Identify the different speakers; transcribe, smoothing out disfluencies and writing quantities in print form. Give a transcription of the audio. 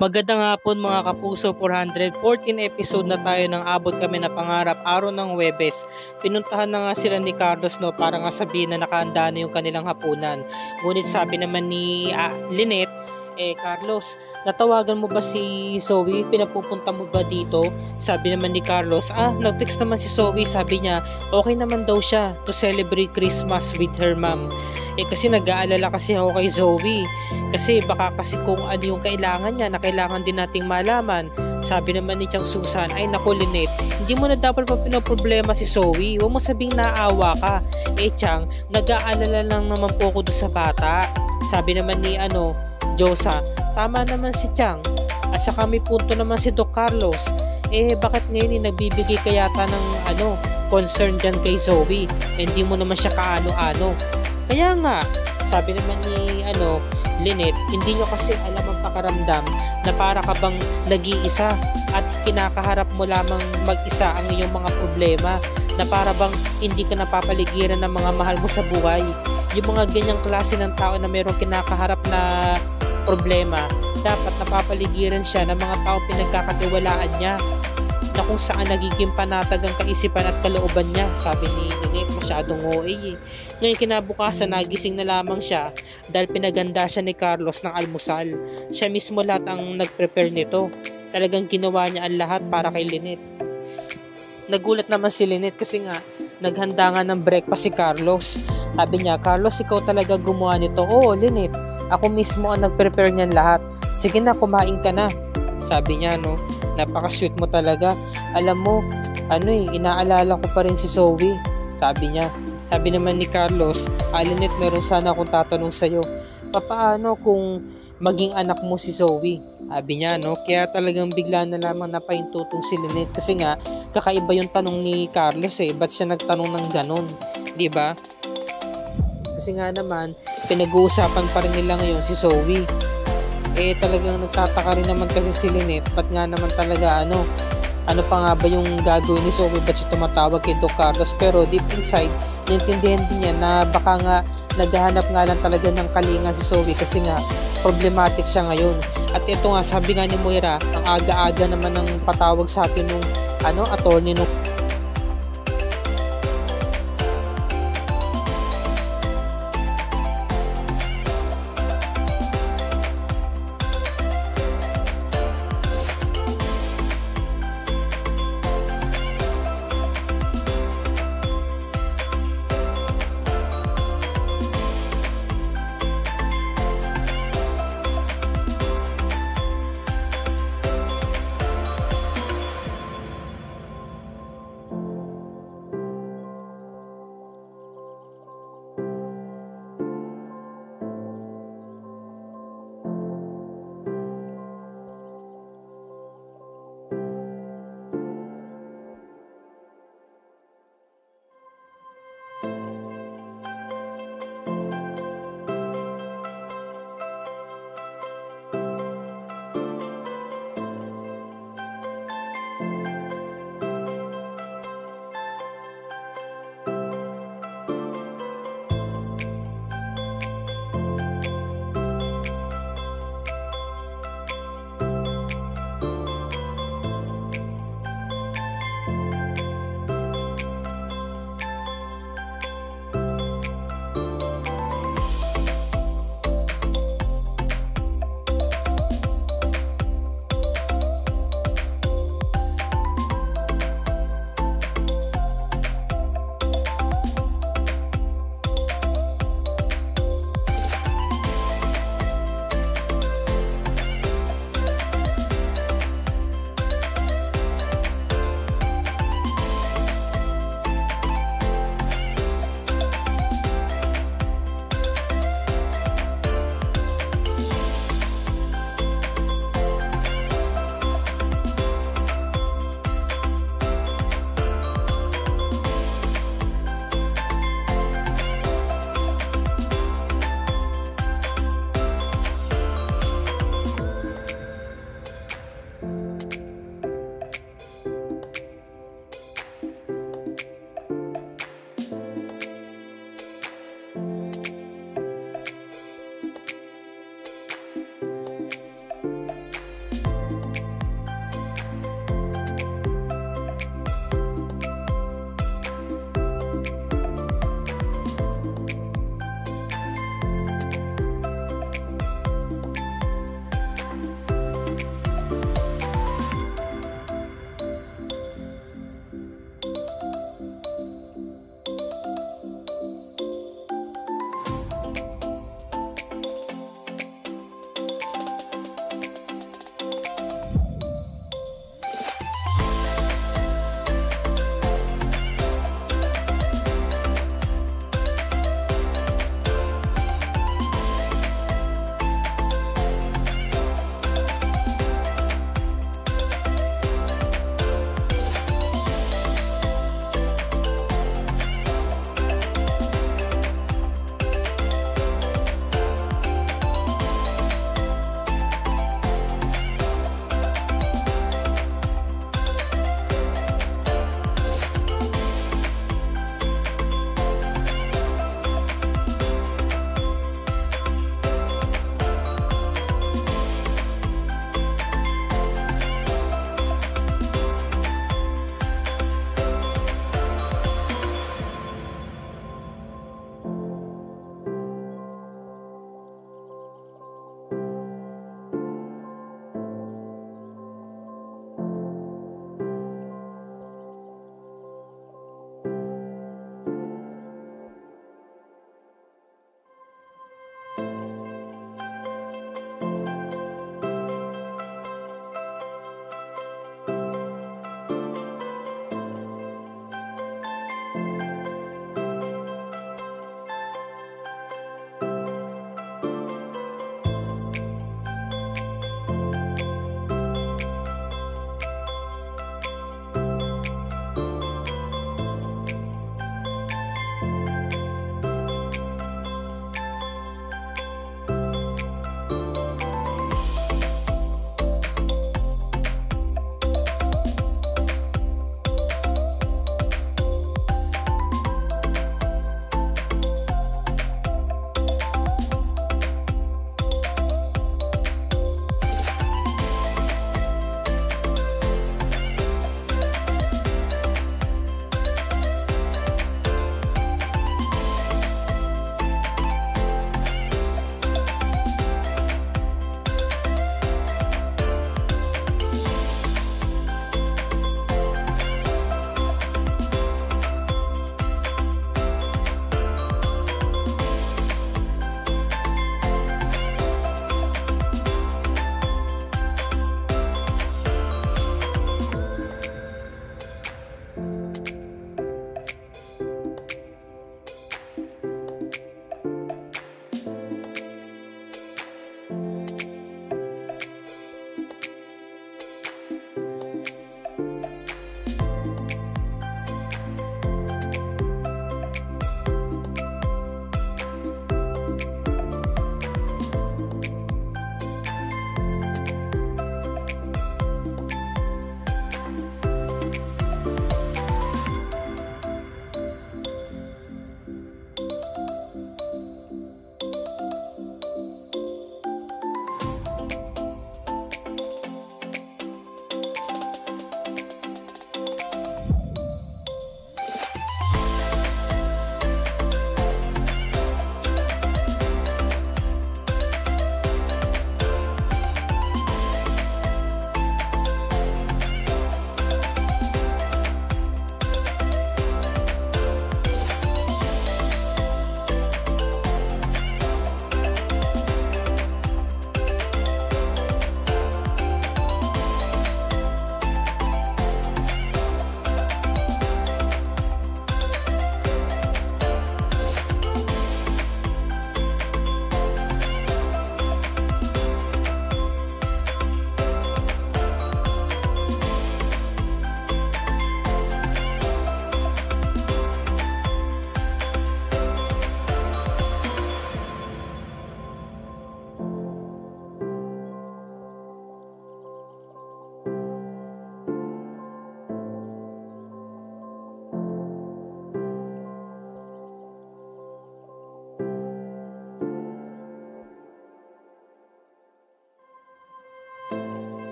Speaker 1: Magandang hapon mga kapuso, 414 episode na tayo ng abot kami na pangarap araw ng Huwebes. Pinuntahan na nga sila ni Carlos para nga sabihin na nakahanda na yung kanilang hapunan. Ngunit sabi naman ni Lynette, Carlos, natawagan mo ba si Zoe? Pinapupunta mo ba dito? Sabi naman ni Carlos, nag-text naman si Zoe. Sabi niya, okay naman daw siya to celebrate Christmas with her mom. Kasi nag-aalala kasi ako kay Zoe. Kasi baka kasi kung ano yung kailangan niya na kailangan din nating malaman. Sabi naman ni Chang Susan, ay naku Lynette, hindi mo na dapat pa pinaproblema si Zoe. Huwag mo sabing naawa ka. Chang, nag-aalala lang naman po ako doon sa bata. Sabi naman ni Josa, tama naman si Chang. At saka may punto naman si Doc Carlos. Bakit ngayon nagbibigay kayata ng concern dyan kay Zoe? Hindi mo naman siya kaano-ano. Kaya nga, sabi naman ni Lynette, hindi nyo kasi alam ang pakaramdam na para ka bang nag-iisa at kinakaharap mo lamang mag-isa ang iyong mga problema, na para bang hindi ka napapaligiran ng mga mahal mo sa buhay. Yung mga ganyang klase ng tao na mayroong kinakaharap na problema, dapat napapaligiran siya ng mga tao pinagkakatiwalaan niya, na kung saan nagiging panatag ang kaisipan at kalooban niya. Sabi ni Lynette, masyadong OA. Ngayon kinabukasan, nagising na lamang siya dahil pinaganda siya ni Carlos ng almusal. Siya mismo lahat ang nag-prepare nito. Talagang ginawa niya ang lahat para kay Lynette. Nagulat naman si Lynette kasi nga naghanda nga ng breakfast si Carlos. Sabi niya, Carlos, ikaw talaga gumawa nito? Oo, Lynette, ako mismo ang nag-prepare niyan lahat. Sige na, kumain ka na. Sabi niya, napaka-sweet mo talaga. Alam mo, inaalala ko pa rin si Zoe. Sabi niya. Sabi naman ni Carlos, Lynette, meron sana akong tatanong sa'yo. Paano kung maging anak mo si Zoe? Sabi niya, kaya talagang bigla na lamang napaintutong si Lynette. Kasi nga, kakaiba yung tanong ni Carlos ba't siya nagtanong ng ganon? Diba? Kasi nga naman, pinag-uusapan pa rin nila ngayon si Zoe. Talagang nagtataka rin naman kasi si Lynette, ba't nga naman talaga ano pa nga ba yung gagawin ni Zoe, ba't siya tumatawag kay Doc Carlos? Pero deep inside, naintindihan din niya na baka nga naghahanap nga lang talaga ng kalinga si Zoe kasi nga problematic siya ngayon. At ito nga, sabi nga ni Moira, ang aga-aga naman ng patawag sa atin nung attorney nung